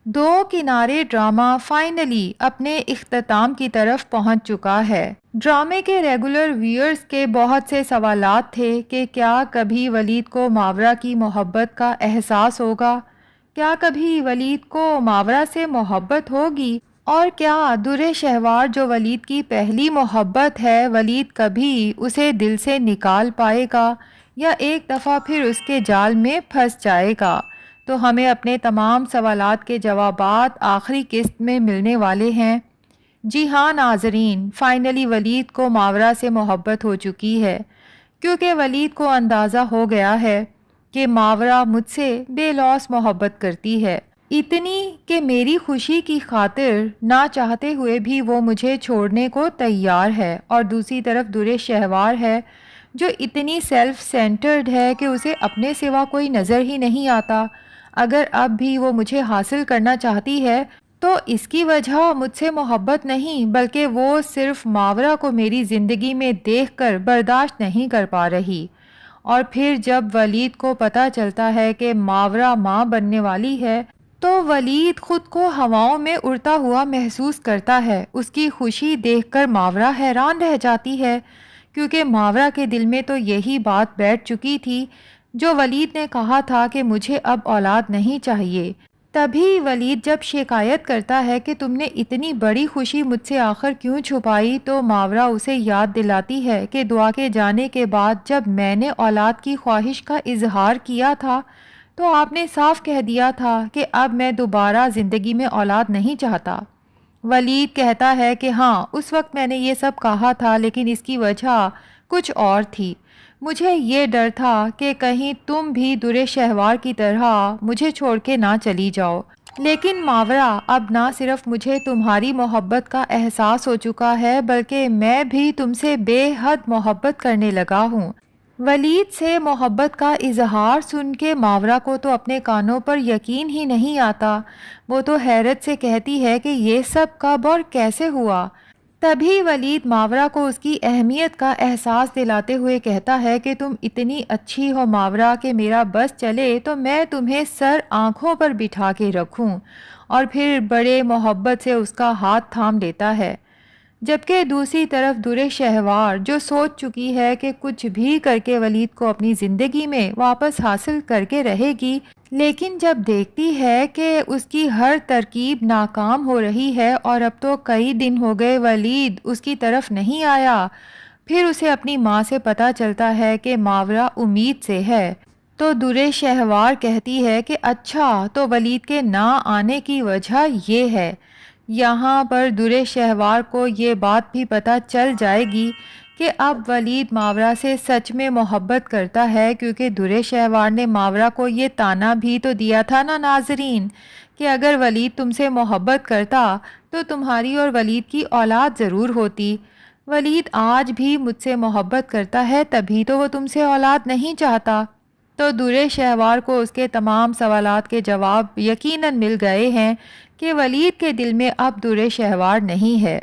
دو کنارے drama finally اپنے اختتام کی طرف پہنچ چکا ہے۔ ڈرامے کے ریگولر ویئرز کے بہت سے سوالات تھے کہ کیا کبھی ولید کو ماورا کی محبت کا احساس ہوگا؟ کیا کبھی ولید کو ماورا سے محبت ہوگی؟ اور کیا درِ شہوار جو ولید کی پہلی محبت ہے، ولید کبھی اسے دل سے نکال پائے گا یا ایک دفعہ پھر اس کے جال میں پھنس جائے گا؟ تو ہمیں اپنے تمام سوالات کے جوابات آخری قسط میں ملنے والے ہیں۔ جی ہاں ناظرین، فائنلی ولید کو ماورا سے محبت ہو چکی ہے، کیونکہ ولید کو اندازہ ہو گیا ہے کہ ماورا مجھ سے بے لوث محبت کرتی ہے، اتنی کہ میری خوشی کی خاطر نہ چاہتے ہوئے بھی وہ مجھے چھوڑنے کو تیار ہے، اور دوسری طرف درِ شہوار ہے جو اتنی سیلف سینٹرڈ ہے کہ اسے اپنے سوا کوئی نظر ہی نہیں آتا۔ اگر اب بھی وہ مجھے حاصل کرنا چاہتی ہے تو اس کی وجہ مجھ سے محبت نہیں، بلکہ وہ صرف ماورا کو میری زندگی میں دیکھ کر برداشت نہیں کر پا رہی۔ اور پھر جب ولید کو پتہ چلتا ہے کہ ماورا ماں بننے والی ہے تو ولید خود کو ہواؤں میں اڑتا ہوا محسوس کرتا ہے۔ اس کی خوشی دیکھ کر ماورا حیران رہ جاتی ہے، کیونکہ ماورا کے دل میں تو یہی بات بیٹھ چکی تھی جو ولید نے کہا تھا کہ مجھے اب اولاد نہیں چاہیے۔ تبھی ولید جب شکایت کرتا ہے کہ تم نے اتنی بڑی خوشی مجھ سے آخر کیوں چھپائی، تو ماورا اسے یاد دلاتی ہے کہ دعا کے جانے کے بعد جب میں نے اولاد کی خواہش کا اظہار کیا تھا تو آپ نے صاف کہہ دیا تھا کہ اب میں دوبارہ زندگی میں اولاد نہیں چاہتا۔ ولید کہتا ہے کہ ہاں، اس وقت میں نے یہ سب کہا تھا، لیکن اس کی وجہ کچھ اور تھی۔ مجھے یہ ڈر تھا کہ کہیں تم بھی درِ شہوار کی طرح مجھے چھوڑ کے نہ چلی جاؤ۔ لیکن ماورا، اب نہ صرف مجھے تمہاری محبت کا احساس ہو چکا ہے، بلکہ میں بھی تم سے بے حد محبت کرنے لگا ہوں۔ ولید سے محبت کا اظہار سن کے ماورا کو تو اپنے کانوں پر یقین ہی نہیں آتا۔ وہ تو حیرت سے کہتی ہے کہ یہ سب کب اور کیسے ہوا؟ تبھی ولید ماورا کو اس کی اہمیت کا احساس دلاتے ہوئے کہتا ہے کہ تم اتنی اچھی ہو ماورا کہ میرا بس چلے تو میں تمہیں سر آنکھوں پر بٹھا کے رکھوں، اور پھر بڑے محبت سے اس کا ہاتھ تھام لیتا ہے۔ جبکہ دوسری طرف درِ شہوار جو سوچ چکی ہے کہ کچھ بھی کر کے ولید کو اپنی زندگی میں واپس حاصل کر کے رہے گی، لیکن جب دیکھتی ہے کہ اس کی ہر ترکیب ناکام ہو رہی ہے اور اب تو کئی دن ہو گئے ولید اس کی طرف نہیں آیا، پھر اسے اپنی ماں سے پتہ چلتا ہے کہ ماورا امید سے ہے، تو درِ شہوار کہتی ہے کہ اچھا، تو ولید کے نہ آنے کی وجہ یہ ہے۔ یہاں پر درِ شہوار کو یہ بات بھی پتہ چل جائے گی کہ اب ولید ماورا سے سچ میں محبت کرتا ہے، کیونکہ درِ شہوار نے ماورا کو یہ طعنہ بھی تو دیا تھا نا ناظرین کہ اگر ولید تم سے محبت کرتا تو تمہاری اور ولید کی اولاد ضرور ہوتی۔ ولید آج بھی مجھ سے محبت کرتا ہے، تبھی تو وہ تم سے اولاد نہیں چاہتا۔ تو درِ شہوار کو اس کے تمام سوالات کے جواب یقیناً مل گئے ہیں کہ ولید کے دل میں اب درِ شہوار نہیں ہے۔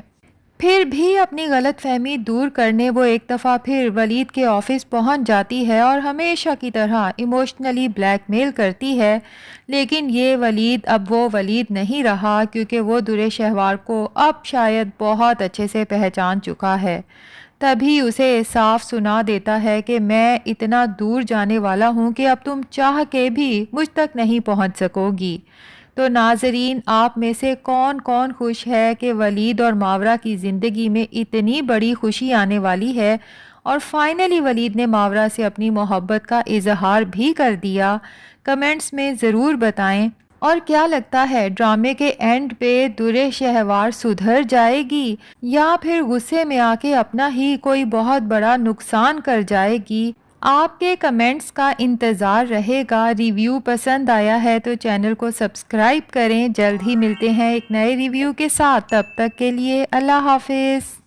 پھر بھی اپنی غلط فہمی دور کرنے وہ ایک دفعہ پھر ولید کے آفس پہنچ جاتی ہے اور ہمیشہ کی طرح ایموشنلی بلیک میل کرتی ہے، لیکن یہ ولید اب وہ ولید نہیں رہا، کیونکہ وہ درِ شہوار کو اب شاید بہت اچھے سے پہچان چکا ہے۔ تبھی اسے صاف سنا دیتا ہے کہ میں اتنا دور جانے والا ہوں کہ اب تم چاہ کے بھی مجھ تک نہیں پہنچ سکو گی۔ تو ناظرین، آپ میں سے کون کون خوش ہے کہ ولید اور ماورا کی زندگی میں اتنی بڑی خوشی آنے والی ہے، اور فائنلی ولید نے ماورا سے اپنی محبت کا اظہار بھی کر دیا؟ کمنٹس میں ضرور بتائیں۔ اور کیا لگتا ہے ڈرامے کے اینڈ پہ درِ شہوار سدھر جائے گی یا پھر غصے میں آ کے اپنا ہی کوئی بہت بڑا نقصان کر جائے گی؟ آپ کے کمنٹس کا انتظار رہے گا۔ ریویو پسند آیا ہے تو چینل کو سبسکرائب کریں۔ جلد ہی ملتے ہیں ایک نئے ریویو کے ساتھ، تب تک کے لیے اللہ حافظ۔